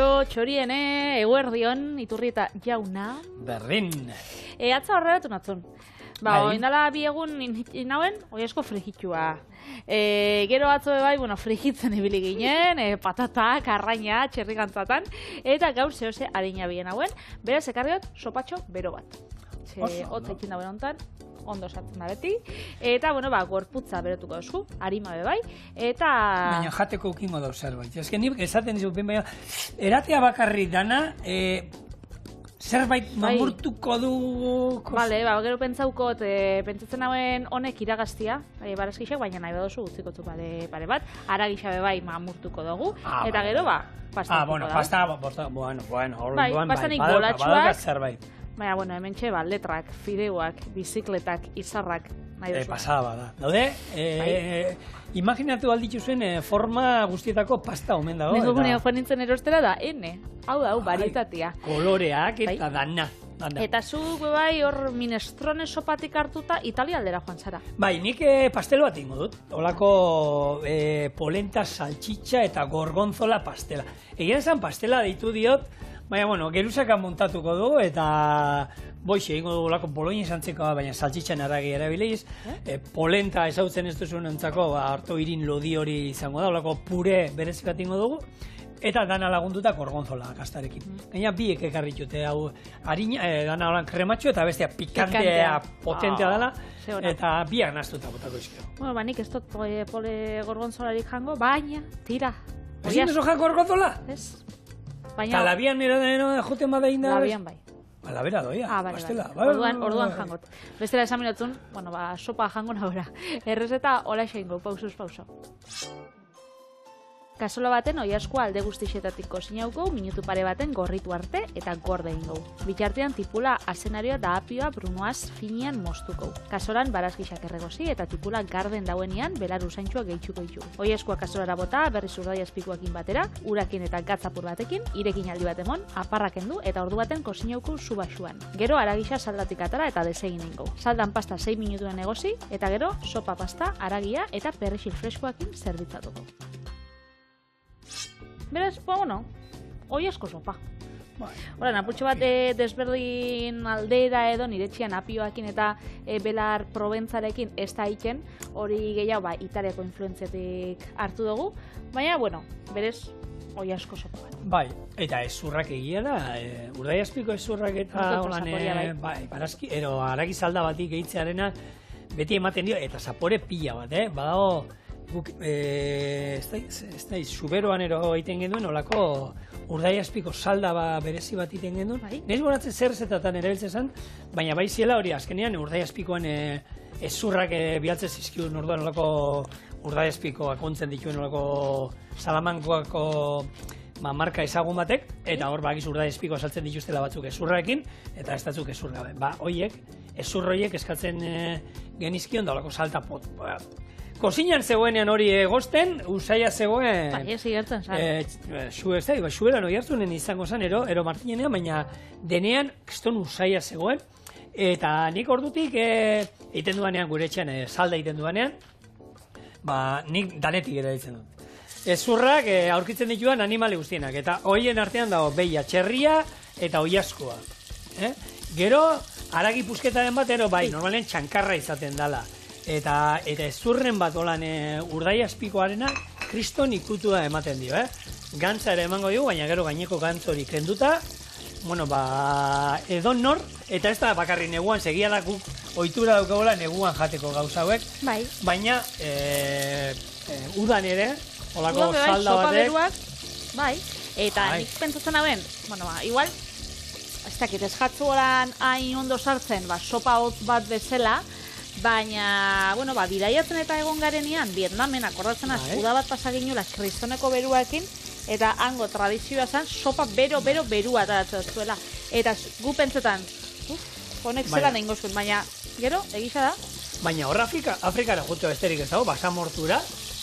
Kaixo, txoriene, eguerdion, Iturrieta jauna. Berdin. Atza horrelatu natzun. Oindala bi egun inauen, oiasko frigitua. Gero atzo bai, frigitzen ibili ginen, patatak, arraina, txerrikantzatan, eta gaur zehose harina bien hauen, beraz ekarriot sopatxo bero bat. Hotza ikin dauen ontan, ondo sartzen da beti, eta, gorputza berotuko duzku, harima bai, eta... Baina jateko ukingo dauz zerbait. Ez que nik esaten dizu, baina, eratea bakarri dana, zerbait mamurtuko du... Bale, gero pentsaukot, pentsatzen hauen honek iragaztia, barazkixek, baina nahi badozu utzikotzu pare bat, aragisa bai mamurtuko dugu, eta gero, pasta utziko da. Pasta, orduan bai, badauka zerbait. Baina, hemen txe, letrak, fideuak, bizikletak, izarrak, nahi duzu. Pasada bada. Daude, imaginatu alditzu zen forma guztietako pasta omen dago. Nik gunean joan nintzen erostera da, hau, baritatia. Koloreak eta dana. Eta zu, bai, hor minestrone sopatik hartuta, Italia aldera joan zara. Bai, nik pastel bat ingo dut. Olako polenta, salchicha eta gorgonzola pastela. Egia esan pastela deitu diot, baina, geruzaka montatuko du, eta boixe, ingo dugu lako boloñez antzeko, baina saltxitxan aragi erabiliz. Polenta ezautzen ez duzun entzako, harto irin lodi hori izango da, olako pure berezik bat ingo dugu. Eta dana lagunduta gorgonzola kastarekin. Gaina biek ekarritute, hau harina, dana holan krematxo eta bestea pikantea potentea dela, eta biak naztuta botako izkio. Nik ez dut pole gorgonzolarik jango, baina, tira. Ezin duzu jango gorgonzola? Ez. Eta labian eradeno joten badein da? Labian bai. Labera doia, pastela. Orduan jangot. Bestela esan minotzun, sopa jango nahora. Errezeta hola xeingo, pausuz pauso. Kasola baten oiaskoa alde guztixetatik kozinauko, minutu pare baten gorritu arte eta gorde ingo. Bitartean tipula azenarioa da apioa brunoaz finian moztuko. Kasolan barazkixak erregozi eta tipula garden dauenean belar usaintxua gehitxuko ditu. Oiaskoa kasolara bota, berriz urdaiazpikoakin batera, urakin eta gatzapur batekin, irekin aldi bat emon, aparraken du eta ordu baten kozinauko subaxuan. Gero aragixa saldatik atara eta desegin ingo. Saldan pasta 6 minutuan egozi eta gero sopa pasta, aragia eta perrexil freskoakin zerbitzatuko. Beraz, oiasko sopa. Horan, aputxo bat desberdin aldera edo niretxian apioakin eta belar proventzarekin ez da iken, hori gehiago Italiako influentziatik hartu dugu, baina, berez, oiasko sopa bat. Bai, eta ezurrak egia da, urdaiazpiko ezurrak eta barazki, ero aragi salda batik gehitzearena beti ematen dio, eta zapore pila bat, badago, zuberoan ero egiten genduen, olako urdaiazpiko salda berezi bat egiten genduen. Nez boratzen zer zetatan erabiltzen zen, baina bai ziela hori azkenean urdaiazpikoan ezurrak bialtzen zizkiun orduan olako urdaiazpikoak ontzen dituen olako Salamankoako marka ezagun batek, eta hor bakiz urdaiazpiko saltzen dituztela batzuk ezurraekin, eta ez datzuk ezur gabe. Ezur horiek eskatzen genizkion da olako salta pot. Kozinan zegoenean hori egozten, usaia zegoen... Bai, ez igertzen, zara. Xueran hori hartzunen izango zen, ero martinean, baina denean kriston usaia zegoen. Eta nik ordutik egiten duanean, gure etxean salda egiten duanean, nik danetik ere ditzen dut. Ezurrak aurkitzen dituan animali guztienak, eta horien artean dago behia, txerria eta oiaskoa. Gero, haragi pusketaren bat, normalen txankarra izaten dela. Eta ezurren bat olan urdaiazpikoarena kriston ikutua ematen dio, Gantza ere emango dugu, baina gero gaineko gantz hori kenduta, edon nor, eta ez da bakarri neguan, segia da guk ohitura daukagola neguan jateko gauza hauek, baina udan ere, olako salda batek. Bai, eta nik pentsatzen hauen, igual, ez dakit, ez jatzu horan hain ondo sartzen, sopa hotz bat bezala, baina, bidaiatzen eta egon garenean, Vietnamen akordatzen uda bat pasaginula kristoneko beruakin, eta hango tradizioa zen sopa berua ataratzen zuela. Eta gu pentsetan, honek zelan egingo zuen, baina, gero, egisa da. Baina hor Afrikara jutu besterik ez dago, basamortura,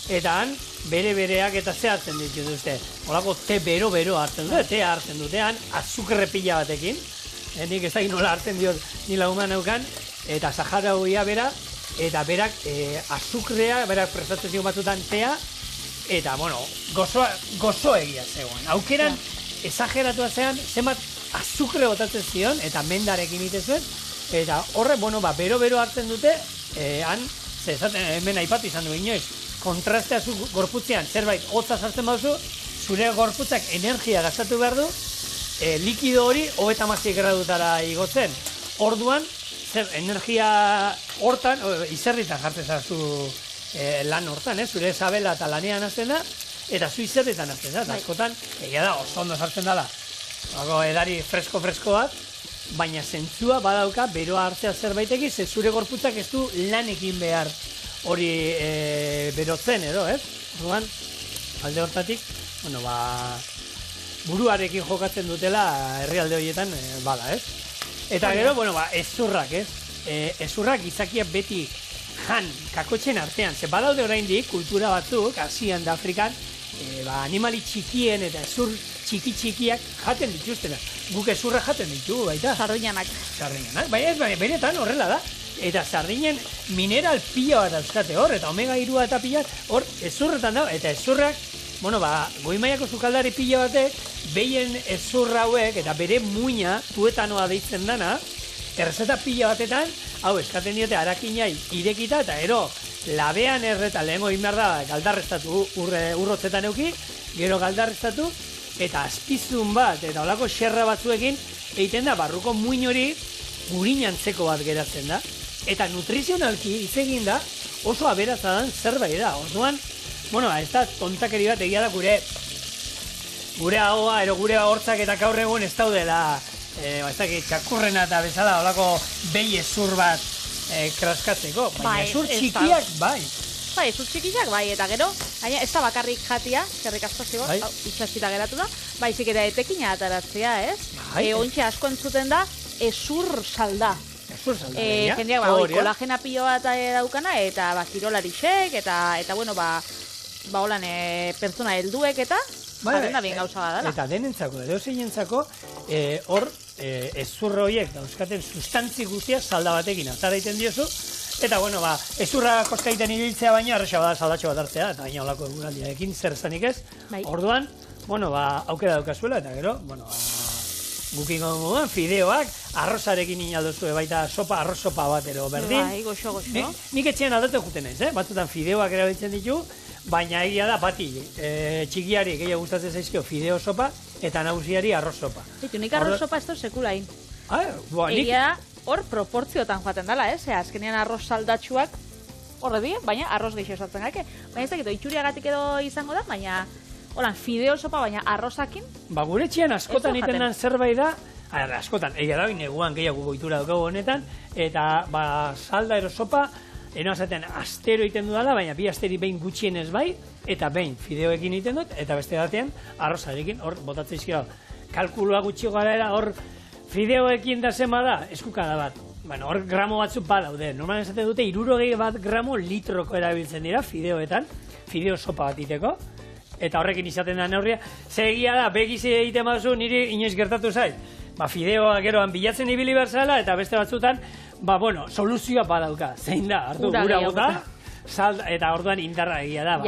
eta han bereak eta ze hartzen dituzte. Olako te bero hartzen dute, tea hartzen dutean, azukre pila batekin, nik ez da nola hartzen diot nila human neukan, eta Saharauia bera, eta berak azukrea, berak prestatzen zigun batzutan tea, eta, gozo egia zegoen. Aukeran, esageratua zean, zenbat azukre botatzen zion, eta mendarekin ite zuen, eta horre, bero-bero hartzen dute, hemen aipatu izan du inoiz, kontrastea zu gorputzean zerbait hotza sartzen baduzu, zure gorputzak energia gastatu behar du, likido hori 36 gradutara igotzen. Orduan, energia hortan, izerritan jartzen zazu lan hortan, zure sabela eta lanean hasten da, eta zu izerritan hasten da, eta askotan, egia da, oso ondo sartzen dela, edari fresko bat, baina zentzua badauka beroa hartzea zerbaitekin, ze zure gorputzak ez du lanekin behar hori berotzen edo, ez? Orduan, alde hortatik, buruarekin jokatzen dutela herrialde horietan bada, ez? Eta gero, ezurrak, ez? Ezurrak izakiak beti jan kakotxen artean, ze badaude oraindik kultura batzuk, Asian da Afrikan, animali txikien eta ezur txiki-txikiak jaten dituztena. Guk ezurra jaten ditugu, baita. Sardiñanak. Baina benetan horrela da. Eta sardinen mineral pila bat dauzkate hor, eta omega 3 eta pila, hor ezurretan da, eta ezurrak, goi mailako sukaldari pila batek, behien ezurra hauek, eta bere muina, tuetanoa deitzen dana, errezeta pila batetan, hau eskaten diote harakinai irekita, eta ero, labean erreta lehengo inbar da, galdarreztatu urrotzetan euki, gero galdarreztatu, eta azpizun bat, eta olako xerra batzuekin, egiten da, barruko muin hori gurinantzeko bat geratzen da. Eta nutrizionalki hitz egin da, oso aberatzadan zerbait da. Orduan, ez da tontakeri bat egia da gure ahoa, ero gure hortzak eta gaur egun ez daudela, ez da, txakurrena eta bezala, olako behi ezur bat kraskatzeko. Baina ezur txikiak, bai. Bai, ezur txikiak, bai, eta gero, ez da bakarrik jatia, eskerrik asko zigo, itxasita geratu da, baizik eta etekina ataratzea, ez? Ointxe asko entzuten da, ezur salda. Ezur salda, jendeak, kolagena pilo bat daukana, eta kirolarixek, eta holan, pertsona helduek eta, jaten da bien gauza bat dela. Eta denentzako, edo zeinentzako, hor, ezur horiek dauzkaten sustantzi guztiak salda batekin atara egiten diozu, eta, ezurra koskaiten ibiltzea baino, arresa bada saldatxo bat hartzea, eta baina olako eguraldiarekin zer zanik ez. Orduan, aukera daukazuela, eta gero, gukingo moduan, fideoak, arrozarekin inaldozue, baita arroz sopa bat ero berdin. Bai, goxo. Nik etxean aldatu juten ez, batzutan fideoak erabiltzen ditu, baina egia da bati, txikiari gehiago gustatzen zaizkio fideo sopa, eta nagusiari arroz sopa. Nik arroz sopa ez da sekulain. Egia da, hor proportziotan joaten dela, azkenean arroz saldatxuak horre di, baina arroz gehiago esatzen gake. Baina ez dakit, itxuriagatik edo izango da, baina holan, fideo sopa, baina arrozakin. Gure txian askotan iten den zerbait da, askotan, egia da, neguan gehiago goitura dugu honetan, eta salda ero sopa, enoazaten astero iten dudala, baina bi asteri behin gutxienez bai, eta behin fideoekin iten dut, eta beste batean arrozarekin, hor botatzeizkio kalkulua gutxi gara, hor fideoekin da zen bada, eskukada bat. Hor gramo batzuk badaude. Normalan esaten dute 61 gramo litroko erabiltzen dira fideoetan, fideo sopa bat iteko, eta horrekin izaten da neurria. Zegia da, begizi egiten baduzu, niri inoiz gertatu zait. Fideoa geroan bilatzen ibili behar zela, eta beste batzutan, soluzioa badauka. Zein da, hartu gura bota, eta orduan indarra egia da.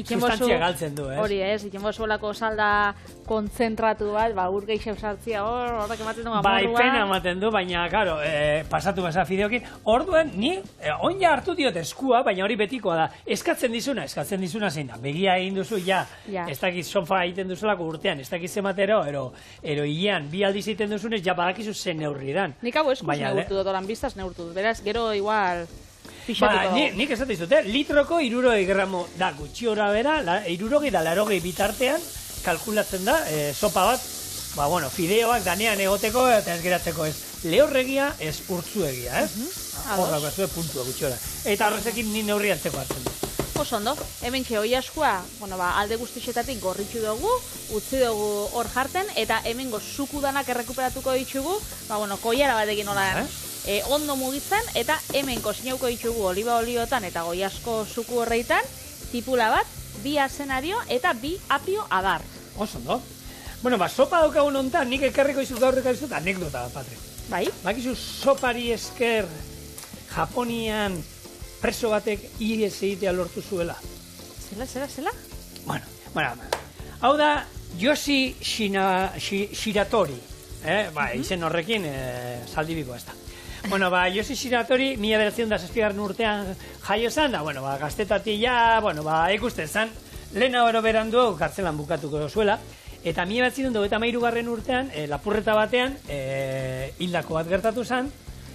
Sustantzia galtzen du, ez? Hori ez, ikenbozu olako salda kontzentratu bat, ur geixeu sartzia horrek ematen du amorrua. Pena ematen du, baina, karo, pasatu basa fideokin. Orduan, ni, oin hartu diot eskua, baina hori betikoa da. Eskatzen dizuna zein da. Begia egin duzu, ez dakiz sofa egiten duzulako urtean, ez dakiz zematero, ero hilean, bi aldiz egiten duzunez, badakizu zen neurri dan. Nik hau eskuz neurtu dut, oran biztaz neurtu dut. Beraz, gero igual... Nik esaten dizute, litroko 60 gramo da gutxi hora bera, 60 da 80 bitartean kalkulatzen da, sopa bat, fideoak danean egoteko eta ez geratzeko ez lehorregia, ez urtzuegia, ez? Horra gazue puntua gutxi hora. Eta horrezekin ni neurri hartzeko hartzen du. Oso ondo, hemen hoi askua, alde guztixetatik gorritxu dugu, utzi dugu hor jarten, eta hemengo suku danak errekuperatuko ditugu, koiara batekin nola ondo mugitzen, eta hemen kosinauko ditugu oliba oliotan eta goi asko suku horreitan, tipula bat, 2 azenario eta 2 apio adar. Oso ondo. Sopa daukagun ontan, nik ekarriko izuz gaurreka izuz, anekdota, Patri. Bai? Bakizu sopari esker Japonian preso batek ihes egitea lortu zuela. Zela? Hau da, Josi Shiratori, izen horrekin zaldibiko ez da. Bueno, Josi Shiratori, 1907 urtean jaio zen, da, bueno, gaztetatik ja, bueno, ikusten zen, lehen hori berandu kartzelan bukatuko zuela, eta 1923 urtean, lapurreta batean, hildako bat gertatu zen,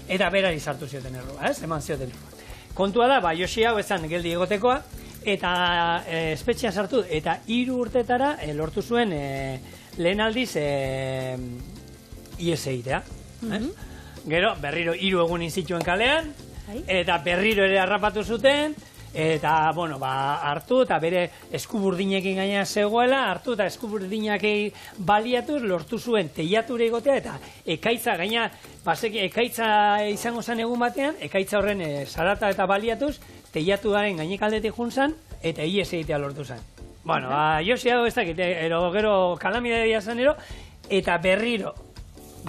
eta berari sartu zioten errua, eman zioten errua. Kontua da, Josi hau ezan geldi egotekoa, eta espetxean sartu, eta 3 urtetara lortu zuen lehen aldiz ies egitea. Gero, berriro 3 egun inzituen kalean, eta berriro ere harrapatu zuten, eta, bueno, hartu, eta bere eskuburdinekin gaina zegoela, hartu eta eskuburdinekin baliatuz, lortu zuen teiature egotea, eta ekaitza gaina, ekaitza izango zen egun batean, ekaitza horren zarata eta baliatuz, teiatuaren gainekaldetik juntzan, eta ies egitea lortu zen. Bueno, Josi hau ez dakit, gero kalamidea zen eta berriro,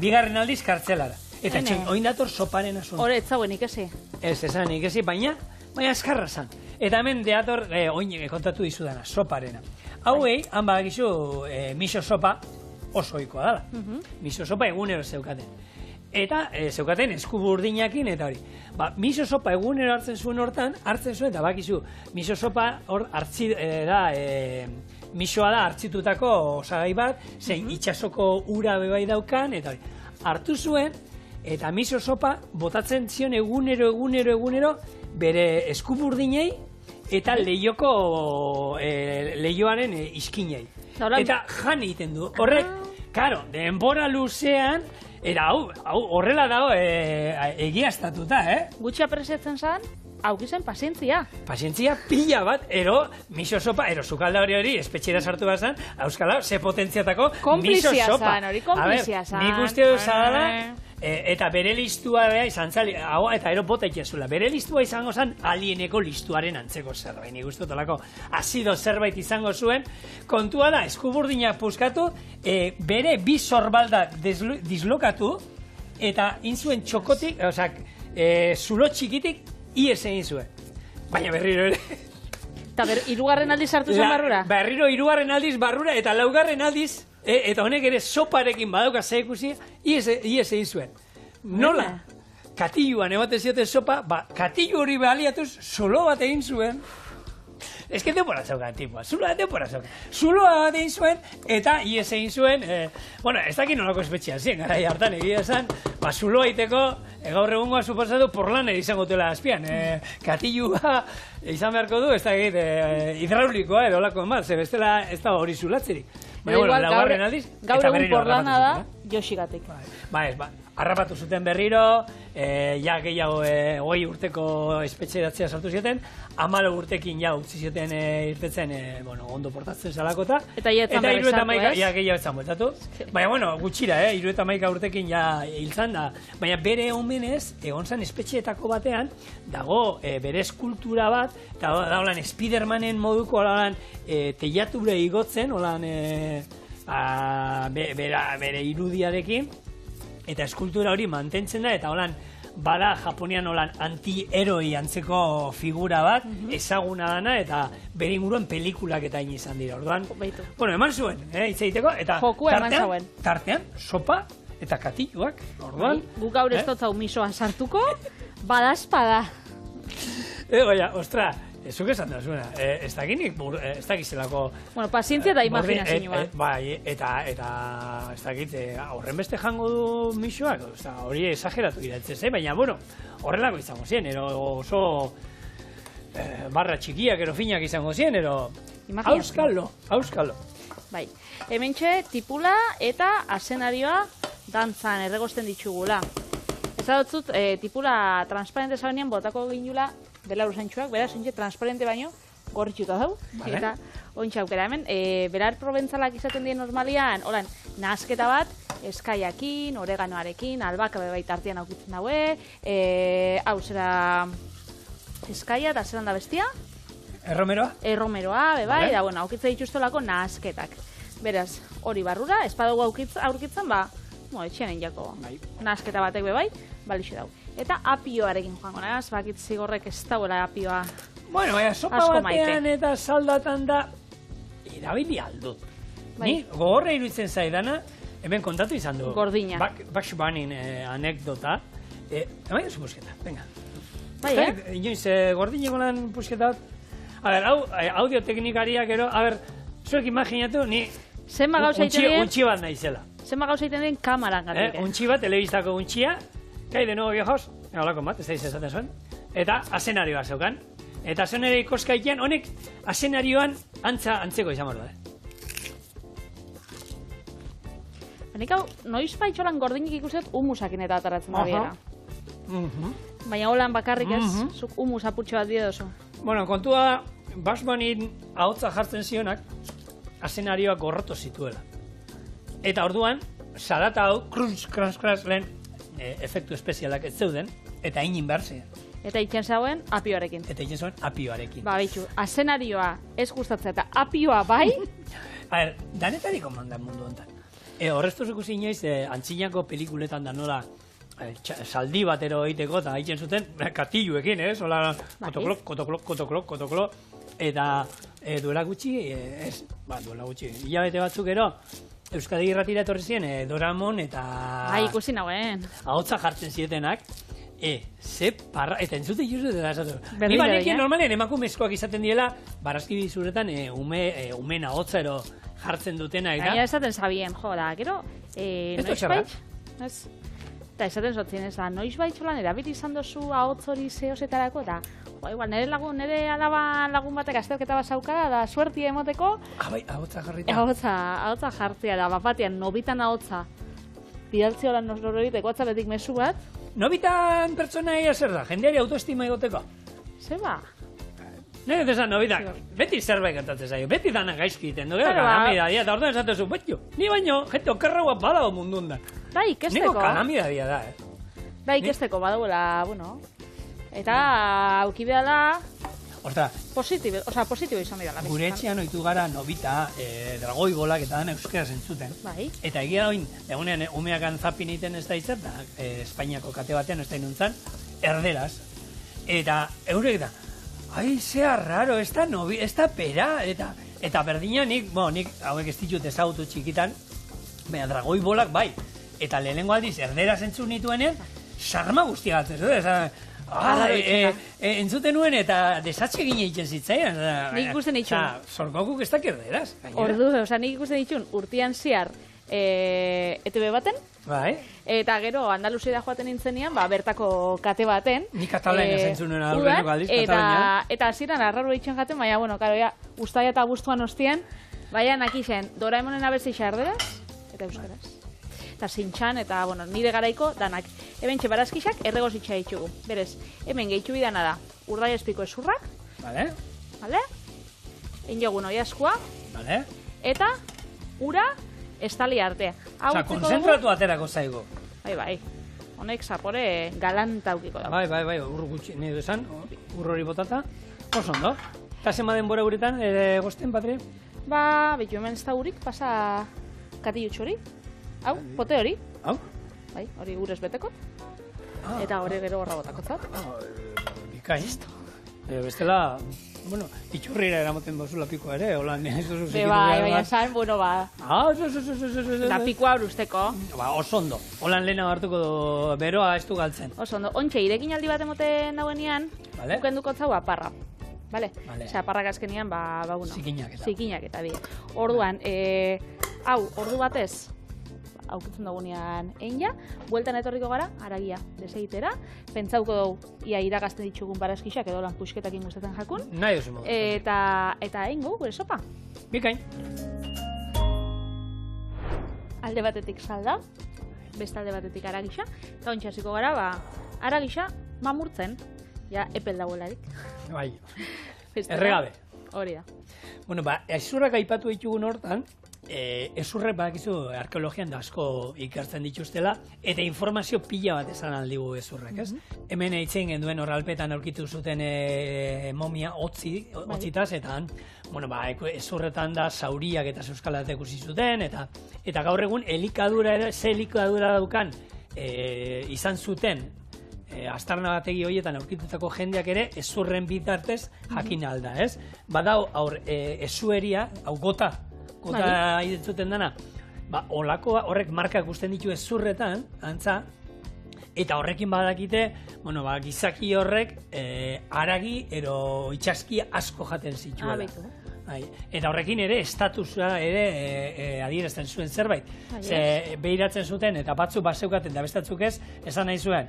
bigarren aldiz kartzelara. Eta txen, oin dator soparen asun. Hore, ez zauen ikesi. Ez ezan ikesi, baina eskarra zan. Eta hemen deator, oin kontatu dizudana, soparena. Hauei, han badakizu miso sopa oso ohikoa dela. Miso sopa egunero zeukaten. Eta zeukaten eskuburdinakin eta hori. Miso sopa egunero hartzen zuen hortan, hartzen zuen, eta bakizu, miso sopa hor misoa da hartzitutako osagai bat, zein itxasoko ura bebai daukan, eta hori. Hartu zuen, eta miso sopa botatzen zion egunero bere eskuburdinei eta leioaren iskinei. Eta jan egiten du. Horrek, karo, denbora luzean, eta hau horrela dago egiaztatuta, Gutxi apresiatzen zen, aukizen pazientzia. Pazientzia pila bat, miso sopa, sukalda hori espetxera sartu bat zen, auskala, ze potentziatako miso sopa. Konplizia zan. Nik uste dut zara, eta bere listua izan zali, eta bota itxezula, bere listua izango zen alieneko listuaren antzeko zerbait, nik uste dut azido zerbait izango zuen, kontua da, eskuburdinak puskatu, bere bi sorbalda dislokatu, eta inzuen txokotik, zulo txikitik, ies egin zuen. Baina berriro ere. Eta hirugarren aldiz hartu zen barrura? Berriro hirugarren aldiz barrura, eta laugarren aldiz, eta honek ere soparekin badauka zeikusi, ies egin zuen. Nola? Katilluan ematen zioten sopa, katillu hori baliatuz, zulo bat egin zuen. Ez que denbora zeukan, tipua. Zuloa bat egin zuen, eta ies egin zuen, bueno, ez dakit nolako espetxean zien, garai hartan egia esan, zuloa iteko, gaur egungoa suposatu porlan izango dela azpian. Katillua izan beharko du, ez dakit, hidraulikoa edo lako emat, ze bestela ez da hori zulatzerik. Gaur egun porlana da, Josigatik. Harrapatu zuten berriro, ja gehiago 20 urteko espetxeratzea sartu zieten, 14 urtekin ja utzi zioten irtetzen, ondo portatzen zelakota. Eta gehiago etzan bueltatu. Baina, gutxira, 71 urtekin ja hiltzan da. Baina bere omenez, egon zan espetxeetako batean, dago bere eskultura bat, eta da holan Spidermanen moduko holan teiature igotzen, holan bere irudiarekin, eta eskultura hori mantentzen da, eta holan, bada Japonian holan anti-heroi antzeko figura bat, ezaguna dana, eta bere inguruan pelikulak eta izan dira, orduan. Bueno, eman zuen, hitz egiteko, eta tartean, sopa eta katilluak, orduan. Guk gaur ez dotzau misoan sartuko, badazpada. Ostra, zuk esan da zuena, ez dakinik, ez dakizelako... Bueno, pazientzia eta imaginazioa. Bai, eta ez dakit, horren beste jango du misoak, hori exageratu iratzen, baina, bueno, horrelako izango zien, oso barra txikiak, finak izango zien, auskalo. Bai, hementxe tipula eta asenarioa dantzan erregosten ditugula. Ez adotzut, tipula transparente zaunean botako ginula, belar usantxuak, bera zintxe transparente baino, gorritxuta dau. Eta ontsa aukera hemen, belar probentzalak izaten dien normalian, holan, nahasketa bat, eskaiakin, oreganoarekin, albaka bebait artean aukitzen daue, hau zera eskaia eta zelan da bestia? Erromeroa? Erromeroa, bebai, da, bueno, aukitza dituztolako nahasketak. Beraz, hori barrura, espadugu aurkitzen, etxean jako nahasketa batek bebai, balixo dau. Eta apioarekin joango nagaz, bakit zigorrek ez dauela apioa. Bueno, sopa batean eta saldatan da, erabili aldut. Ni gogorra iruditzen zaidana, hemen kontatu izan du. Gordina. Bugs Bunny anekdota. Bai, oso pusketa, venga. Bai, Inoiz, gordineko lan pusketa. A ber, audio teknikariak ero, a ber, zuek imaginatu, ni Zenba gauza egiten dien, untxi bat naizela. kamaran gatik. Untxi bat, telebistako untxia, kai de nuevo viejos, holako bat, ez da izaten zuen, eta azenarioa zeukan. Eta azenarioa ikoskaitean, honek azenarioan antzeko izan borda. Nik hau, noiz baitxolan gordinik ikuset humusakin eta ataratzen da biera. Baina holan bakarrik ez, zuk humus apurtxo bat bide dozu. Bueno, kontua, Bugs Bunny ahotsa jartzen zionak, azenarioa gorroto zituela. Eta orduan, zarata hau, krunz, lehen efektu espezialak ez zeuden, eta inin behar ziren. Eta itxen zauen, apioarekin. Eta iten zuen apioarekin. Ba, bitxu, azenarioa ez gustatzea eta apioa bai, A ber, danetariko mandan mundu honetan. Horreztuz ikusi inoiz, antzinako pelikuletan da nola, saldi batero egiteko, eta egiten zuten, katilluekin, hola, kotoklok, eta duela gutxi, duela gutxi, hilabete batzuk ero, Euskadi Irratira etorri ziren, Doraemon eta... ikusi nagoen. Ahotsa jartzen zietenak, ze parra, eta entzute juzu eta esatu. Berdin Ni banekien berdina. normalen emakumezkoak izaten diela, barazki zuretan umen ahotsa ero jartzen dutena, eta... Gaina esaten zabien, jo, da, gero, noiz txarra. bait, ez, eta esaten zotzien, ez da, noiz bait xolan erabili izan dozu ahotz hori zehozetarako, eta, igual, nire alaba lagun batek azterketa bat zaukara, da, suertia emoteko, Bai, ahotsa jarrita. ahotza jartzea da, bapatean, nobitan ahotza, bidaltzi holan nororiteko atzaletik mezu bat, Nobitan pertsonaia zer da, jendeari autoestima egoteko. zeba, Nire desan nobitak, beti zerbait gertatzen zaio, beti dana gaizki egiten du, Claro, kalamidadia, eta orduan esatezu, ni baino, jente okerragoa badago mundun da. da Niko ikesteko, kalamidadia da, da ikesteko badauela, bueno, eta auki da, Horta, positibo izan dira. gure etxean ohitu gara nobita, dragoi bolak eta dana euskaraz entzuten. Bai. Eta egia da oin, egunean umeak antzapin egiten ez da izan, da Espainiako kate batean ez da inuntzan, erderaz. Eta eurek da, ai, zea raro, ez da pera, eta berdina nik hauek ez ditut ezagutu txikitan, baina dragoi bolak bai. Eta lehenengo aldiz erderaz entzun nituenean, sarma guztia gatzen, entzuten nuen eta desatxe gine egiten zitzaian. Nik ikusten ditun. Zorkokuk ez dakit erderaz. Ordu, nik ikusten ditun urtean ziar ETV baten, Bai. eta gero Andaluziara joaten nintzenean, bertako kate baten. Ni Katalania zentzun nuen aurreneko aldiz, Katalania. Eta hasieran arraro itxen jaten, baina, bueno, karo, ja, ustaia eta abuztuan ostien, baina nakixen, Doraemonen abezi xarderaz, eta euskaraz. Eta zintxan, eta, bueno, nire garaiko danak. Hemen barazkixak erregozitxa ditugu. Berez, hemen gehitu bidana da, urdai espiko esurrak, Vale. vale? Enjogun oiazkoa, Vale. eta ura estali artea. Osa, konzentratu aterako zaigo. Bai. Honek zapore galanta aukiko da. Bai, ur gutxi, nire esan, ur hori botata. Oso ondo. Eta zema denbora guretan, gosten, Patri? Bitu hemen ez da urik, pasa katilutxo hori. Hau, pote hori. Hau? Bai, hori urez beteko. Eta hori gero horra botakotzat. Bikain. Bestela, bueno, itxurrira eramaten bozula pikoa ere, holan ez duzu zikitu behar Baina bat. esan, bueno, da pikoa urusteko. Oso ondo. Holan lehena hartuko beroa ez du galtzen. Oso ondo, ontxe, irekin aldi bat emoten dauenean, Vale. ukenduko zau aparra. Vale? Vale. Osea, aparrak azkenian, bueno. Zikinak eta. Bi. Orduan, hau, ordu batez, aukitzen dugunean eina, bueltan etorriko gara, aragia, desegitera, pentsauko dugu, ia iragazten ditugun barazkixak edo lan puxketakin gustatzen jakun, Nahi oso modu. eta eingo, gure sopa. Bikain. Alde batetik salda, beste alde batetik aragisa, eta ontsa hasiko gara, aragisa mamurtzen, ja epel dagoelarik. Bai. Bestela, Erregabe. Hori da. Bueno, ezurrak aipatu ditugun hortan, ezurrek badakizu arkeologian da asko ikertzen dituztela, eta informazio pila bat esan aldigu ezurrek, ez? Hemen eitzen genduen horralpetan aurkitu zuten momia hotzitaz, eta bueno, ezurretan da zauriak eta zeuskalatek ikusi zuten, eta gaur egun ze elikadura daukan izan zuten aztarna bategi horietan aurkitutako jendeak ere ezurren bitartez jakin alda, ez? Badau ezueria, hau gota kota identzuten dana, olakoa horrek markak gusten ditu ezurretan, antza, eta horrekin badakite, gizaki horrek haragi ero itxaski asko jaten zituela. Eta horrekin ere, estatusa ere adierazten zuen zerbait. Ze behiratzen zuten, eta batzuk zeukaten, da bestatzuk ez, esan nahi zuen.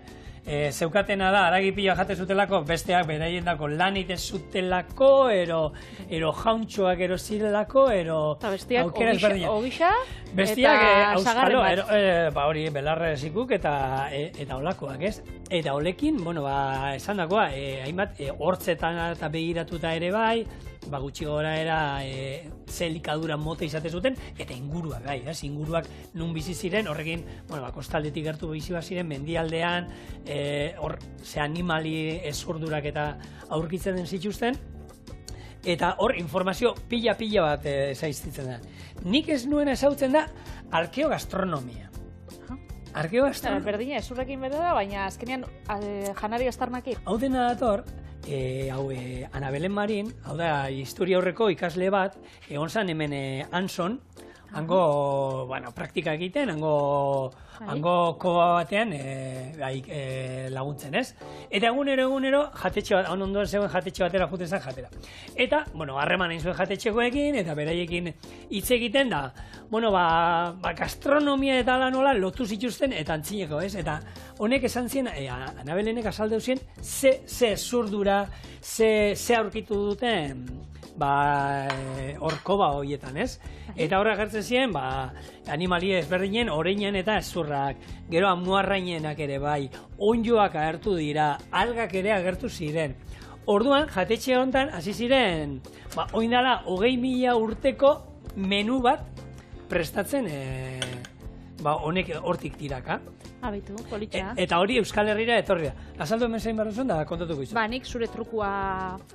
Zeukatena da, haragi pila jate zutelako, besteak beraien dako lanit ez zutelako, ero jauntxoak ero zirelako, eta bestiak ogisa, eta auskalo, hori belarra zikuk eta olakoak, ez? Eta olekin, esan dakoa, hainbat, hortzetan eta begiratuta ere bai, gutxi gora era ze elikadura mota izate zuten, eta inguruak bai, inguruak nun bizi ziren, horrekin, kostaldetik gertu bizi ziren, mendialdean, ze animali ezurdurak eta aurkitzen den zituzten, eta hor informazio pila bat zaiztitzen da. Nik ez nuen ezautzen da arkeogastronomia. Arkeogastronomia. Berdina, ezurrekin berde da, baina azkenean janari astarnaki. Hau dena dator, Ana Belen Marin, hau da, historia horreko ikasle bat, egon zan hemen Anson, hango, praktika egiten, hango koba batean laguntzen, ez? Eta egunero, jatetxe bat, ondoan zegoen jatetxe batera juten zen jatera. Eta, harreman egin zuen jatetxekoekin, eta beraiekin hitz egiten da, gastronomia eta ala nola lotu zituzten eta antzineko, ez? Eta honek esan zien, Ana Belenek azaldeu zien, ze zurdura, ze aurkitu duten, koba horietan, ez? Eta horra gertzen ziren, animali ezberdinen, oreinen eta ezurrak, gero amuarrainenak ere bai, onjoak agertu dira, algak ere agertu ziren. Orduan, jatetxe honetan, hasi ziren, oindala, 20.000 urteko menu bat prestatzen, honek hortik tiraka. Abitu, politxa. Eta hori Euskal Herrira etorri da. Azaldu hemen zein barruzun da, kontatuko izu. Nik zure trukua...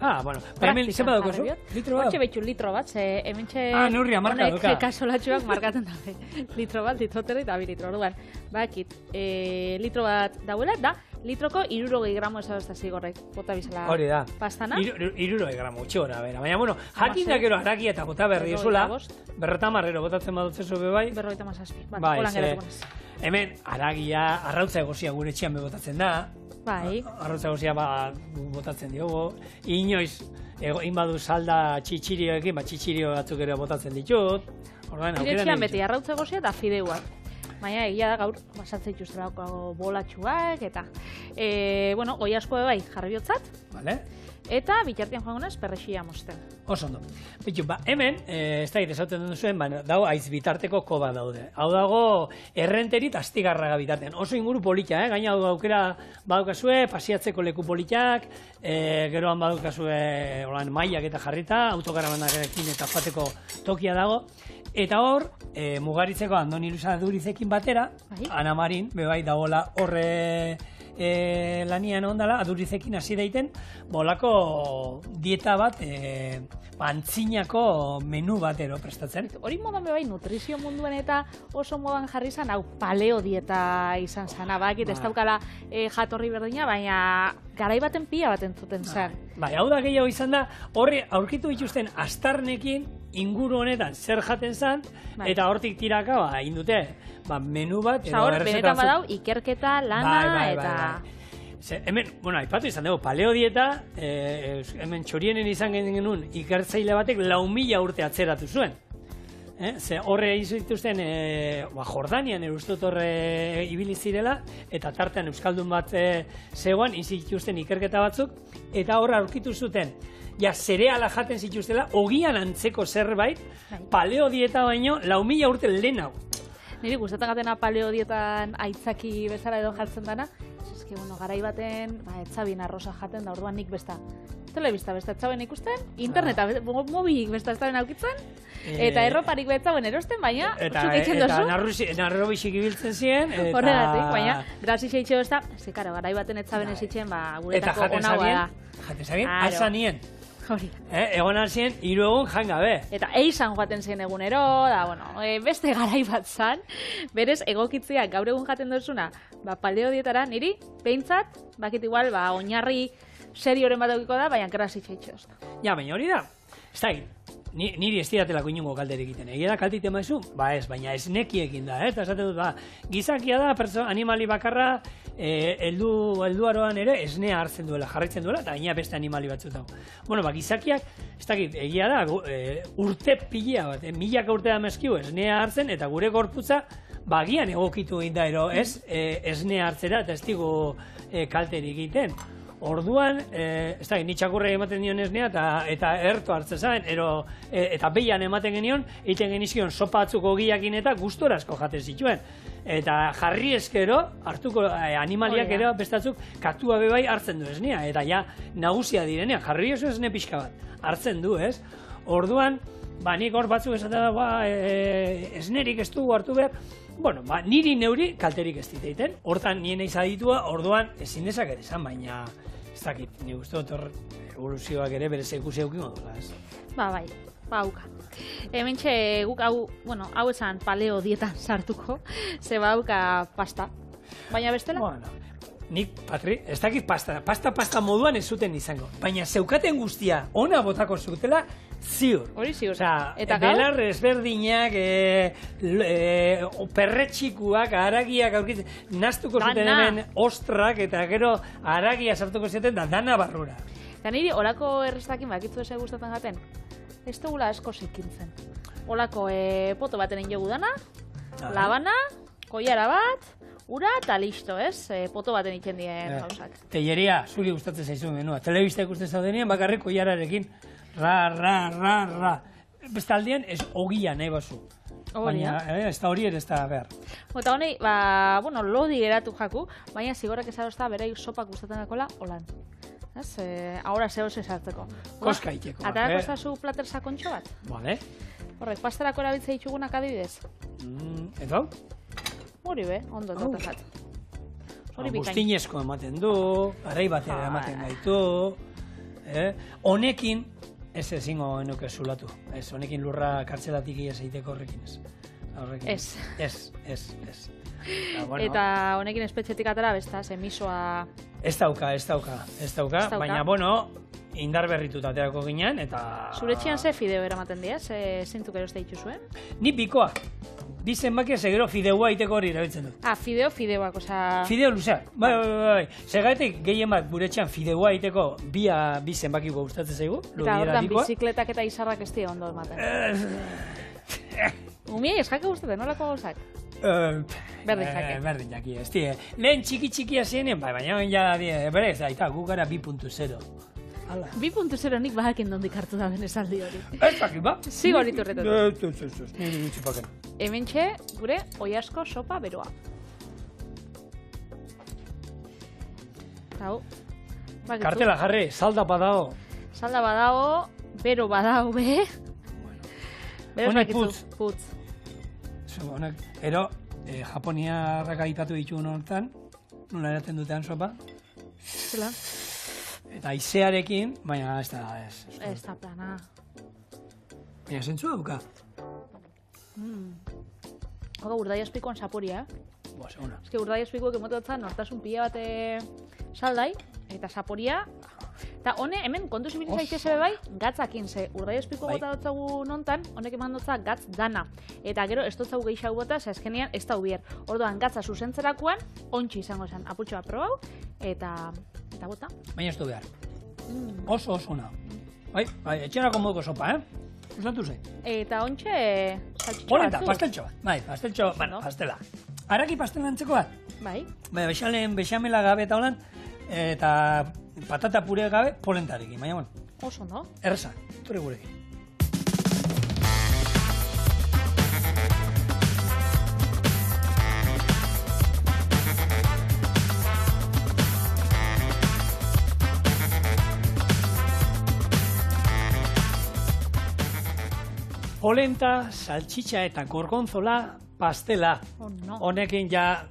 Hemen izan badoko zu? Litro bat? Hortxe betxu litro bat, ze hemen txe... Neurria, marka duka. Honek kasolatxuak markaten dabe. Litro bat, litro terri eta 2 litro. Orduan, litro bat dauela, da, litroko 60 gramo ezabezta zigorrek, bota bizala hori da. Pastana. 60 gramo, utxora, bera. Baina, jakin dakero harakia eta bota berri ezula, 50 botatzen badutzezu bebai. 57, holan geratuko nez. Hemen, haragia, arrautza egozia gure etxean botatzen da. Bai. Arrautza egozia botatzen diogu. Inoiz, egin badu salda txitxirioekin, txitxirio batzuk ere botatzen ditut. Nire etxean beti arrautza egozia eta fideuak. Baina egia da gaur, basatzen dituztelako bolatxuak eta... goi asko bai jarri biotzat. Vale. Eta bitartean joangunaz perrexia mosten. Oso ondo. Bitu, hemen, ez da esauten duen zuen, dago aiz bitarteko koba daude. Hau dago errenterit astigarraga bitartean. Oso inguru polita, gaina hau aukera badukazue, pasiatzeko leku politak, geroan badukazue mailak eta jarrita, autokarabanarekin eta joateko tokia dago. Eta hor, Mugaritzeko Andoni Luisa Durizekin batera, Ana Marin, bebai dagoela horre lanian ondala, Adurizekin hasi daiten, bolako dieta bat, antzinako menu batero prestatzen. Hori modan bebai nutrizio munduan eta oso modan jarri zan, hau paleo dieta izan zana, bakit ez daukala jatorri berdina, baina garai baten pila bat entzuten zen. Hau da gehiago izan da, horri aurkitu dituzten astarnekin inguru honetan zer jaten zan, eta hortik tiraka, indute, menu bat, edo errezetan. Benetan badau, ikerketa, lana, eta... Hemen, aipatu izan dugu, paleo dieta, hemen txorienen izan genuen ikertzaile batek 4.000 urte atzeratu zuen. Ze horre izituzten Jordanian erustut horre ibili zirela, eta tartean euskaldun bat zegoan izituzten ikerketa batzuk, eta horra aurkitu zuten, zereala jaten zituztela, ogian antzeko zerbait, paleo dieta baino 4.000 urte lehenago. Niri gustatzen gatena paleo dietan aitzaki bezala edo jartzen dana, eske garai baten, etzabin arroza jaten da, orduan nik besta telebista besta etzaben ikusten, interneta mobilik besta etzaben aukitzen, eta erroparik betzaben erosten, baina zuk eitzen dozu. Eta narrobixik ibiltzen ziren, eta... Horregatik, baina, beraz izitxe besta, zekara, garai baten etzaben ezitzen, guretako onagoa da. Eta jaten zabien, alzanien. Hori. Egon alzien, 3 egun jangabe. Eta eizan joaten zen egunero, beste garai bat zan, berez egokitziak gaur egun jaten duzuna, paleo dietara, niri, behintzat, bakit igual, oinarri serioren bat eukiko da, baina krasitxe itxoz. Ja, baina hori da, ez da, niri ez diatelako inongo kalterik egiten. Egia da kalteite maizu? Ba ez, baina esnekiekin da, eta esaten dut, gizakia da, animali bakarra, helduaroan ere esnea hartzen duela, jarraitzen duela, eta gaina beste animali batzuk dago. Bueno, gizakiak, ez dakit, egia da, urte pila bat, milaka urte da mezkiu esnea hartzen, eta gure gorputza, agian egokitu egin da, esnea hartzera, eta ez digu kalterik egiten. Orduan, ez da, ni txakurrei ematen dion esnea eta erto hartzen zain, eta behian ematen genion, egiten genizkion sopa batzuk ogiakin eta gustora asko jaten zituen. Eta jarri eskero, hartuko animaliak ere bestatzuk katua bebai hartzen du esnea, eta ja nagusia direnean, jarri oso esne pixka bat, hartzen du, ez? Orduan, nik hor batzuk esaten da, esnerik ez dugu hartu behar, bueno, niri neuri kalterik ez diteiten, hortan nien eiz aditua, orduan ezin dezak ere esan, baina ez dakit, ni uste dut hor evoluzioak ere bere zekusi eukiko dola, ez? Bai, hauka. Hementxe guk hau esan paleo dietan sartuko, ze hauka pasta. Baina bestela? Bueno, nik, Patri, ez dakit pasta moduan ez zuten izango, baina zeukaten guztia ona botako zutela, ziur. Hori ziur. Eta belar ezberdinak, perretxikuak, haragiak aurkitzen, naztuko zuten hemen ostrak, eta gero haragia sartuko zuten da dana barrura. Eta niri olako errestakin bakitzu eze gustatzen jaten, ez dugula asko zikintzen. Olako poto baten injogu dana, labana, koiara bat, ura eta listo, ez? Poto baten itzen dien gauzak. Telleria, zuri gustatzen zaizu menua. Telebista ikusten zaudenean, bakarrik koiararekin, ra. Bestaldien, ez ogia nahi bazu. Baina, ez da hori ere ez da behar. Eta honi, lodi geratu jaku, baina zigorrak ezagozta bere sopak gustatzen dakola, holan. Ez, ahora zehose sartzeko. Koska iteko. Atarako zazu plater sakontxo bat? Vale. Horrek, pastarako erabiltze ditugunak adibidez? Edo? Hori be, ondo dut. Bustinezko ematen du, garai batera ematen gaitu. Honekin, ez ezingo enuke zulatu. Ez, honekin lurra kartzelatik ez egiteko horrekin ez. Ez. Eta honekin espetxetik atara besta, misoa... Ez dauka, baina, indar berrituta aterako ginen, eta... Zure txian ze fideo eramaten dira, zintzuk eroste dituzuen? Ni bikoa. Bi zenbakia segero fideua iteko hori erabiltzen dut. Fideoak, oza... Fideo luzeak, bai. Segaetik gehien bat gure txan fideua iteko bi zenbakiko gustatzen zaigu. Eta hortan bizikletak eta izarrak ez dira ondo ematen. Umiei eskake gustatzen, nolako gauzak? Berdin jaki, ez die. Lehen txiki zienen, baina berez, aita, gu gara 2.0. 2.0 nik bajakin dondik hartu da benesaldi hori. Ez dakit, ba? Zigo horitu horretu. Ez. Hementxe, gure oiasko sopa beroa. Hau. Kartela jarri, salda badao. Salda badao, bero badao, be. Honek putz. Ero, Japoniarrak aipatu ditugun hortan, nola eraten dutean sopa. Zela? Eta aizearekin, baina ez da, ez. Ez da plana. Baina zentzua duka. Hau urdai aspikoan saporia, Boa, seguna. Ez que urdai aspikoak emoteotzan nortasun pila bate saldai, eta saporia. Eta hone, hemen, kontu zibilitza itxese bai, gatzakin ze. Urdai espiko gota dutzagu nontan, honek eman dutza gatz dana. Eta gero, ez dutzagu gehiago bota, ze azkenean ez da ubier. Orduan, gatza zuzentzerakoan, ontsi izango zen, aputxoa probau, eta bota. Baina ez du behar. Oso ona. Bai, etxerako moduko sopa, Gustatu ze. Eta ontxe, saltxitxo Polenta, pasteltxo bat. Bai, pastela. Araki pastela antzeko bat? Bai. Bai, bexamela gabe eta holan, eta patata pure gabe polentarekin, baina bueno. Oso, no? Erreza, tore gurekin. Polenta, saltxitxa eta gorgonzola pastela. Honekin ja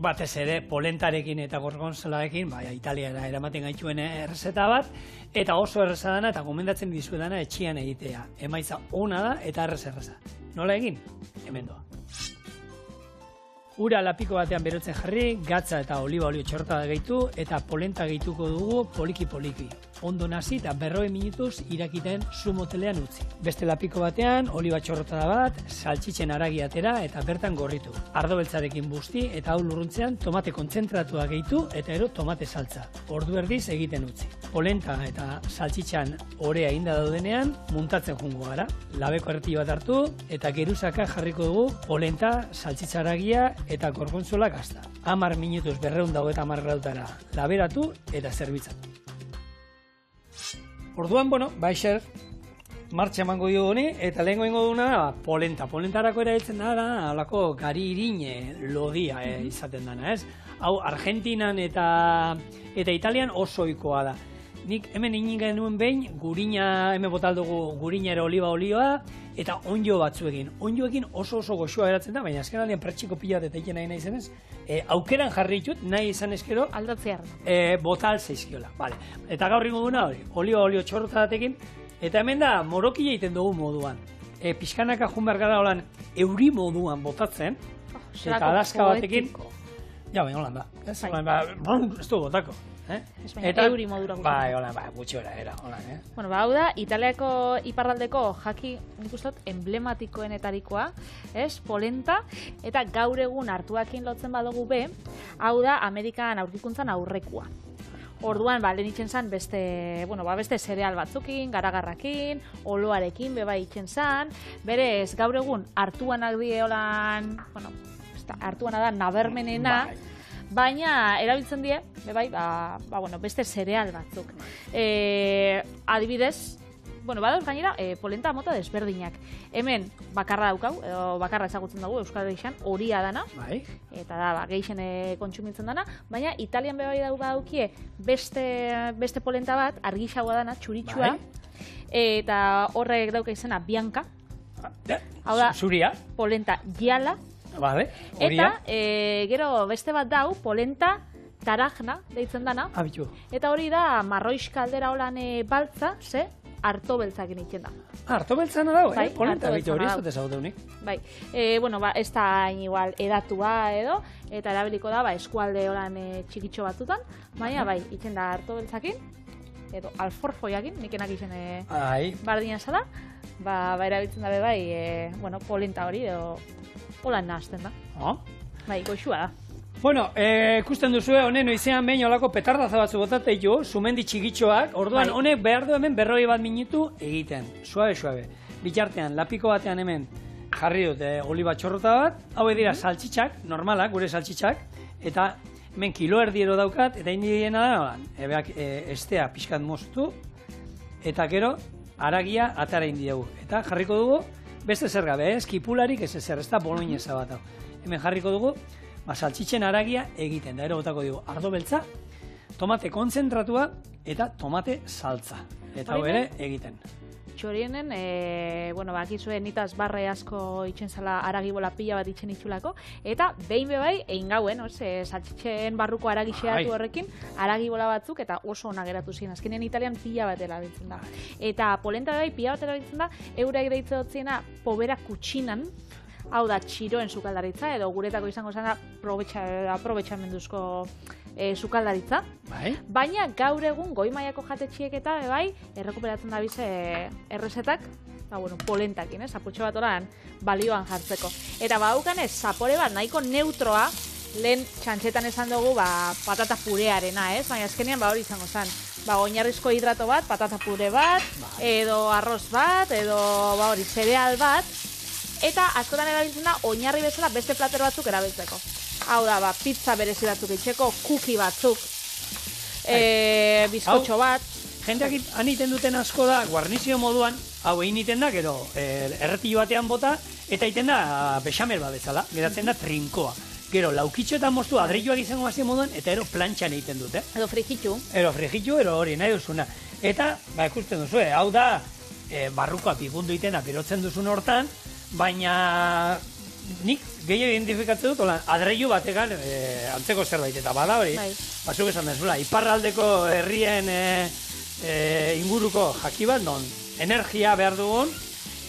batez ere polentarekin eta gorgonzolarekin, Italiara eramaten gaituen errezeta bat, eta oso erreza dana eta gomendatzen dizuedana etxian egitea. Emaitza ona da eta erreza. Nola egin? Hemen doa. Ura lapiko batean berotzen jarri, gatza eta oliba olio txortada gehitu, eta polenta gehituko dugu poliki-poliki. Ondo nasi eta 40 minutuz irakiten zu motelean utzi. Beste lapiko batean, oliba txorrotada bat, saltxitzen haragi atera eta bertan gorritu. Ardo beltzarekin busti eta hau lurruntzean tomate kontzentratua gehitu eta ero tomate saltza. Ordu erdiz egiten utzi. Polenta eta saltxitzan orea inda daudenean, muntatzen jungo gara. Labeko erreti bat hartu eta geruzaka jarriko dugu polenta, saltxitza haragia eta gorgonzola gazta. 10 minutuz 250 gradutara laberatu eta zerbitzatu. Orduan, baixer, martxa emango dio honi, eta lehenko ingo duna polenta. Polentarako erabiltzen da, alako gari irine lodia izaten dana, ez? Hau, Argentinan eta Italian oso ohikoa da. Nik hemen inin genuen behin, gurina, hemen botaldugu gurina ere oliba olioa, eta onjo batzuekin. Onjoekin oso goxoa eratzen da, baina azken aldean pertsiko pila eta iken nahi zenez, aukeran jarri ditut, nahi izan eskero, aldatzear. Botal zeizkiola, vale. Eta gaur ingo duna hori, oliba olio txorrotadatekin, eta hemen da morokila egiten dugu moduan. Pixkanaka jun behar gara holan euri moduan botatzen, eta alaska batekin, ja, baina holan da, ez du botako. Eta euri modura gutxi. Bai, hola, gutxi ora era, hola, Bueno, hau da, Italiako iparraldeko jaki, nik uste dut, emblematikoenetarikoa, polenta, eta gaur egun hartuakin lotzen badugu be, hau da, Amerikan aurkikuntzan aurrekua. Orduan, lehen itxen zan beste zereal batzukin, garagarrakin, oloarekin, beba itxen zan, berez, gaur egun hartuanak die holan, hartuana da nabermenena, baina erabiltzen die, beste zereal batzuk. Adibidez, badauz gainera, polenta mota desberdinak. Hemen bakarra daukau, edo bakarra ezagutzen dugu Euskal Herrian, horia dana, eta da, gehixen kontsumitzen dana, baina Italian daukie beste polenta bat, argixagoa dana, txuritsua, eta horrek dauka izena Bianca. Hau da, zuria. Polenta giala. Eta, gero beste bat dau, polenta tarajna, deitzen dana. Abitu. Eta hori da, marroiz kaldera holan baltza, harto beltzakin itzen da. Harto beltzana dago, polenta abitu hori ez dut ezagutu honik. Bai, ez da igual edatua edo, eta erabiliko da, eskualde holan txikitxo batzutan, baina itzen da harto beltzakin, edo alforfoiakin, nikenak izen bardina zala, erabiltzen dabe polenta hori, edo holan nahazten da. Goxua da. Bueno, ikusten duzue, honen noizean behin olako petardaza batzu botate ditu, sumendi txikitxoak, orduan honek behar du hemen 40 minutu egiten, suabe. Bitartean, lapiko batean hemen jarri dut oliba txorrota bat, hau dira saltxitxak, normalak, gure saltxitxak, eta hemen kilo erdiero daukat, eta indiena da, estea pixkat moztu, eta gero, haragia atara indiegu. Eta jarriko dugu, beste zer gabe, kipularik ez ezer, ez da boloinesa bat hau. Hemen jarriko dugu, saltxitzen haragia egiten, da ero botako dugu ardo beltza, tomate kontzentratua eta tomate saltza. Eta hau ere egiten. Txorienen, bakizue nitaz barre asko itxen zala aragibola pila bat itxen itxulako, eta behin bebai egin gauen, saltxitzen barruko aragixeatu horrekin, aragibola batzuk eta oso ona geratu ziren. Azkenean Italian pila bat erabiltzen da. Eta polenta bebai pila bat erabiltzen da, eurek deitze dutziena pobera kutsinan, hau da txiroen sukaldaritza, edo guretako izango zen aprobetxamenduzko sukaldaritza. Baina gaur egun goi mailako jatetxiek eta errekuperatzen da bize errezetak, polentakin, apurtxo bat oran balioan jartzeko. Eta haukan zapore bat nahiko neutroa, lehen txantxetan esan dugu patata purearena, baina azkenean hori izango zen. Oinarrizko hidrato bat, patata pure bat, edo arroz bat, edo zereal bat, eta askotan erabiltzen da oinarri bezala beste plater batzuk erabiltzeko. Hau da, pizza berezi batzuk itxeko, kuki batzuk, bizkotxo bat. Jendeak aniten duten asko da, guarnizio moduan, hau egin iten da, gero erretillo batean bota, eta iten da bexamel bat bezala, geratzen da trinkoa. Gero, laukitxoetan moztu adreilloak izango bazien moduan, eta ero plantxan egiten dute. Edo frijitxu. Ero hori, nahi duzuna. Eta, ikusten duzu, hau da, barrukoa pipundu iten da, pirotzen duzun hortan, baina nik gehiago identifikatzen dut, adreilu batekan antzeko zerbait, eta bada hori, batzuk esan dezula, iparraldeko herrien inguruko jaki bat, non energia behar dugun,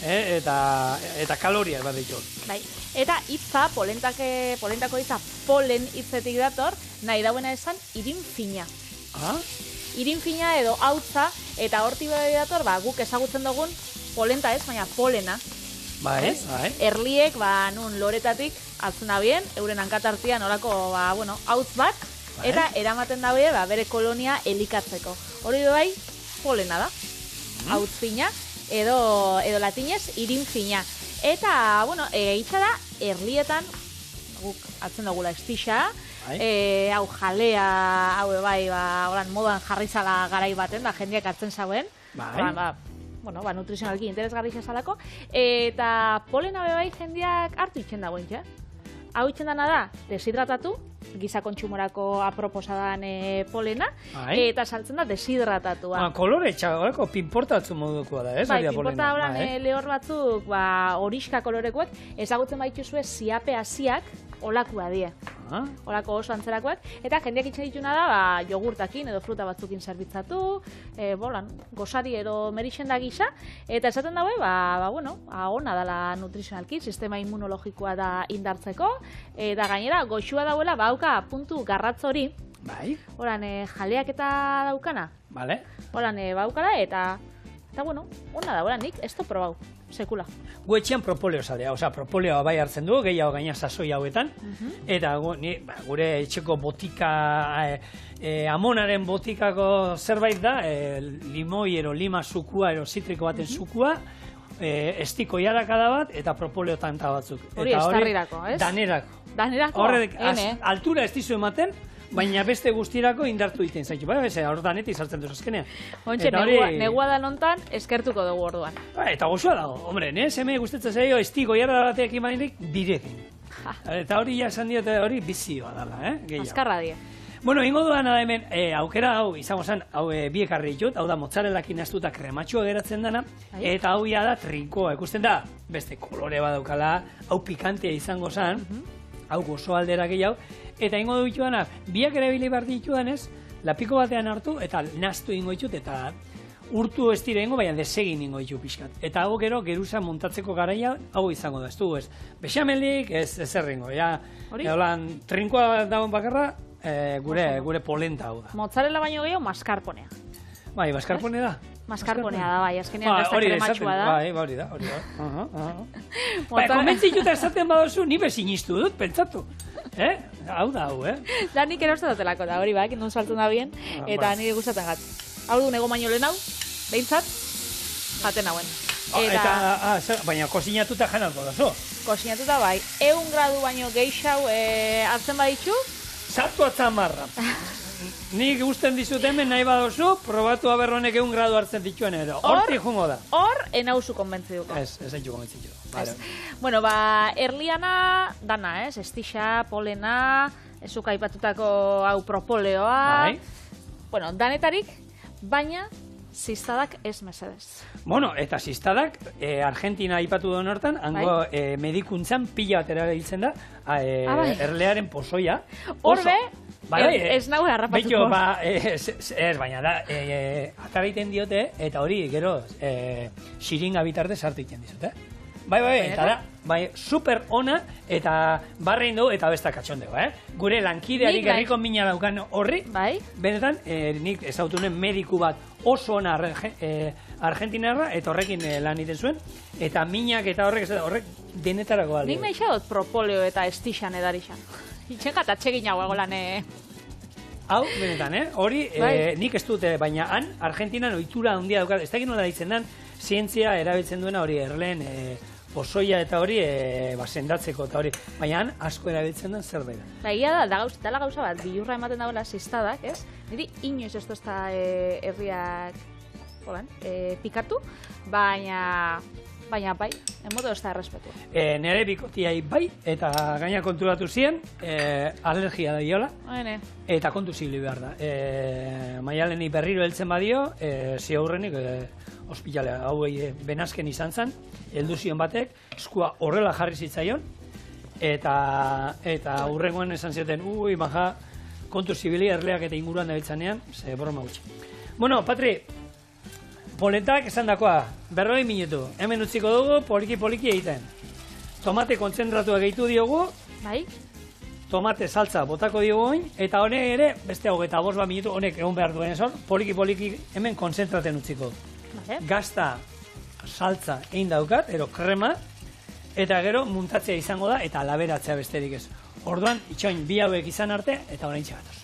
eta kaloriak bat ditu. Bai. Eta hitza, polentako hitza polen hitzetik dator, nahi dauena esan irin fina. Irin fina edo hautza, eta hortik bai dator, guk ezagutzen dugun polenta ez, baina polena. Bai. Erliek, nun loretatik, altzen dabien, euren hankatartian orako, hautz bat, eta eramaten dabie, bere kolonia elikatzeko. Hori bai, polena da. Hautz fina, edo latinez, irin fina. Eta, egitza da, erlietan, guk atzen dugula estixa, hau jalea, hau modan jarrizala garai baten, da jendeak hartzen zauen, nutrizionalki interesgarri zalako, eta polena bai jendeak hartu itxen dagoen, hau itxen dana da, deshidratatu, giza kontsumorako aproposadan polena, eta saltzen da deshidratatua. Kolore txago, pinportatzu modukoa da, ez? Bai, pinporta horan lehor batzuk, horiska kolorekoak, ezagutzen baituzue ziape hasiak, olakua die. Olako oso antzerakoak, eta jendeak itxen dituna da, jogurtakin edo fruta batzukin zerbitzatu, gozari edo merixenda gisa, eta esaten daue, ona dela nutrizionalki, sistema immunologikoa da indartzeko, eta gainera, goxua dauela, bauka puntu garratz hori, horan jaleak eta daukana, horan baukala, eta ona da, nik ez du probau, sekula. Gu etxean propoleo zalea, propoleoa bai hartzen du, gehiago gaina sasoi hauetan, eta gure etxeko botika, amonaren botikako zerbait da, limoi ero lima zukua ero zitriko baten zukua, estiko jarakada bat, eta propoleo tanta batzuk. Hori estarrirako, ez? Danerako. Danerako? Altura ez dizu ematen, baina beste guztirako indartu egiten zaitu. Hor danetik sartzen duz azkenean. Ontxe, negua da nontan eskertuko dugu orduan. Eta gozoa dago, hombre, seme gustatzen zaio estiko jarra bateak imanirik direkin. Eta hori esan diote hori bizioa dala, Azkarra die. Bueno, ingo duan hemen, aukera hau, izango zen, hau biekarri ditut, hau da mozzarellak inaztuta krematxua geratzen dena, eta hau da trinkoa, ikusten da, beste kolore badaukala, hau pikantea izango zen, hau gozo aldera gehiago, eta ingo dituanak, biak erabili behar dituanez, lapiko batean hartu, eta naztu ingo ditut, eta urtu ez dire ingo, baina desegin ingo ditu pixkat. Eta hau gero, geruza montatzeko garaia, hau izango da, ez du, ez bexamelik, ez erringo, trinkoa dagoen bakarra, gure polenta hau da. Mozzarella baino gehiago, mascarponea. Bai, mascarpone da? Mascarponea da, bai, azkenean gazta krematxua da. Bai, hori da. Konbentzituta esaten badozu, ni bezinistu dut, pentsatu. Hau da, hau, Da, nik erostatelako da, hori bak, non saltzen da bien, eta nire gustatzen gat. Hau du, nego baino lehen hau, behintzat, jaten hauen. Baina kozinatuta janalko da, zo? Kozinatuta, bai. 100 gradu baino geixau hartzen baditxu? Sartu atzamarra. Nik gusten dizut hemen nahi badozu, probatu aberronek 100 gradu hartzen dituen edo. Horti jungo da. Hor, enauzu konbentzi duko. Ez haitxu konbentzi duko. Bueno, erliana dana, estixa, polena, ezuka aipatutako hau propoleoa. Bueno, danetarik, baina ziztadak ez mesedez. Bueno, eta ziztadak, Argentina aipatu duen hortan, hango medikuntzan pila bat erabiltzen da, erlearen pozoia. Horbe, ez nahu harrapatuko. Ez, baina da, ataraiten diote, eta hori, gero, xiringa bitarte sartu iten dizut, Bai, eta da, super ona, eta barrein dugu, eta besta katxondego, Gure lankideari gerriko mina daukan horri, benetan, nik ezautunen mediku bat oso ona argentinarra, eta horrekin lan iten zuen, eta minak eta horrek denetarako balio. Nik nahi dut propoleo eta estixan edarixan. Itxengat atxegin hau egolan, Hau, benetan, hori, nik ez dute, baina han, Argentinan ohitura handia daukat, ez dakit nola ditzen den, zientzia erabiltzen duena hori erleen pozoia eta hori sendatzeko eta hori, baina han asko erabiltzen den zer dela. Egia da, dala gauza bat, bilurra ematen dagoela ziztadak, ez? Niri inoiz ez dozta herriak pikatu, baina bai, emote ez da errespetu. Nere bikotiai bai, eta gaina konturatu ziren, alergia da diola, eta kontu zibili behar da. Maialeni berriro heltzen badio, ziaurrenik, ospitalea, hau benazken izan zen, heldu zion batek, eskua horrela jarri zitzaion, eta hurrengoan esan zioten, maja, kontu zibili erleak eta inguruan dabiltzanean, ze broma gutxi. Bueno, Patri, polentak esan dakoa, 40 minutu. Hemen utziko dugu, poliki egiten. Tomate kontzentratua gehitu diogu, Bai? tomate saltza botako diogu oin, eta honek ere, beste 25 minutu, honek egon behar duen esan, poliki hemen kontzentraten utziko. Vale. Gazta saltza egin daukat, ero krema, eta gero muntatzea izango da, eta laberatzea besterik ez. Orduan, itxoin, bi hauek izan arte, eta orain txegatoz.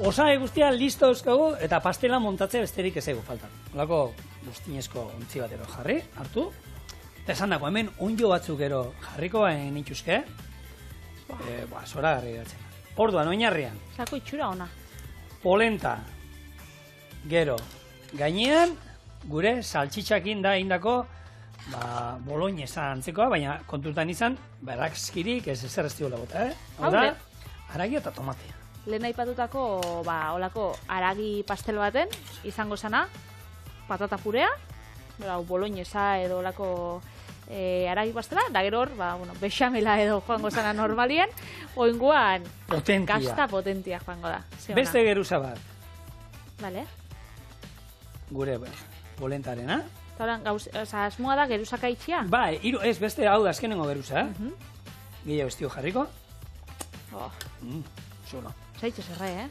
Osagai guztia listo euskagu eta pastela montatze besterik ez egu faltan. Olako guztinezko ontzi batero jarri, hartu. Eta esan dako, hemen onjo batzuk ero jarriko nituzke. Zora garri gatzen. Orduan, oinarrian, Zako itxura ona. polenta, gero, gainean, gure saltxitxakin da indako boloñesa antzekoa, baina kontutan izan, berakskirik ez ezer ez diola bota, Hau da, aragi eta tomatea. Lehen aipatutako, olako aragi pastel baten, izango sana, patata purea, boloñesa edo olako aragi pastela, da gero hor, bexamela edo joango sana normalien, oinguan, Potentia. gazta potentia joango da. Beste geruza bat, Vale. gure polentarena. Eta horan, asmoa da geruzaka itxia? Bai, ez beste hau da azkenengo geruza, Gehiago estio jarriko. Zuno. Zaitxo zerre,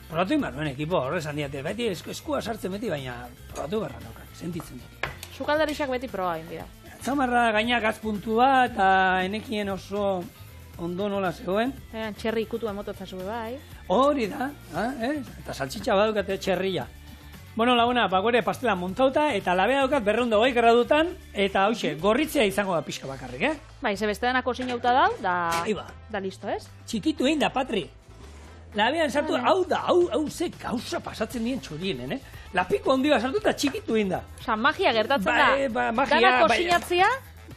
Probatu inbar duen ekipo, horrezan diate, beti eskua sartzen beti, baina probatu barra daukak, sentitzen dut. Sukaldarixak beti proba egin dira. Zamarra gaina gazpuntua eta enekien oso ondo nola zegoen. Txerri ikutu emototzen zube bai. Hori da, eta saltxitxa badukate txerria. Bueno, laguna, bagore pastela montauta eta labea daukat 220 gradutan eta hauxe, gorritzea izango da pixka bakarrik, Bai, ze beste denako sinauta dau, Aiba. da listo, ez? Txikitu egin da, Patri. Labean sartu, hau ze gauza pasatzen dien txorien, Lapiko ondiba sartu eta txikitu egin da. Osa, magia gertatzen da. Magia, Dana kosinatzia,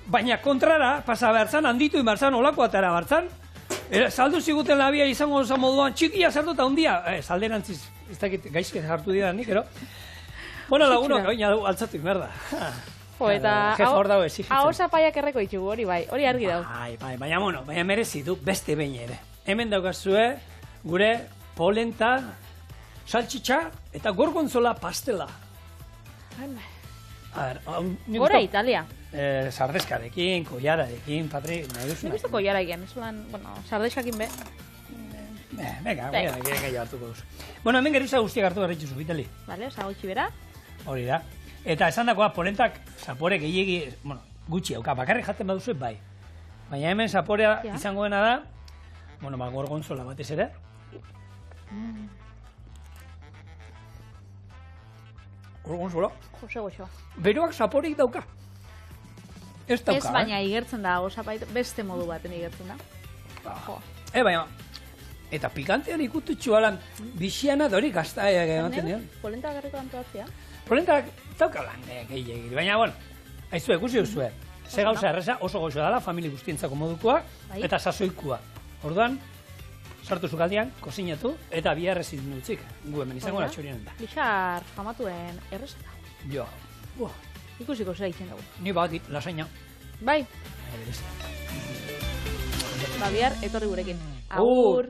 baina kontrara, pasa behartzan, handitu inbartzan, olako atara behartzan. Saldu ziguten labia izango zen moduan, txikia sartu eta hundia. Salderantziz, ez dakit, gaizke hartu dira nik, Bueno, lagunok, baina altzatu inberda. Jo, eta Jefa hor dago exigitzen. hau zapaiak erreko itxugu, hori bai, hori argi dau. Baina merezi du beste behin ere. Hemen daukazue gure polenta, saltxitxa eta gorgonzola pastela. Gora Italia. Sardezkarekin, koiararekin, Patri, nahi duzu. Nik uste koiara egin, sardexakin be. Venga, gehiago hartuko duzu. Bueno, hemen geruza guztiak hartu berritxuzu, Vitali. Vale, sagotxi bera. Hori da. Eta esan dakoa, polentak zapore gehiegi, gutxi hauka, bakarrik jaten baduzu bai. Baina hemen zaporea izangoena da, gorgonzola batez ere. Gorgonzola. Jose goxo. Beroak zaporik dauka. Ez dauka, Ez baina igertzen da, beste modu baten igertzen da. Baina, eta pikantean ikututxu alan, bixiana da hori gaztaia ematen dion. Polenta garriko antoatzea. Polentak dauka lan gehiagiri, baina, haizu ikusi duzue. Ze gauza erreza oso goxo dala, familia guztientzako modukoa, eta sasoikua. Orduan, sartu zukaldian, kozinatu, eta bihar ezin dutzik. Gu hemen izango da txorien da. Bixar famatuen errezeta. Jo. Ikusiko zera itzen dugu. Ni badit, lasaina. Bai. Berez. Bihar etorri gurekin. Agur!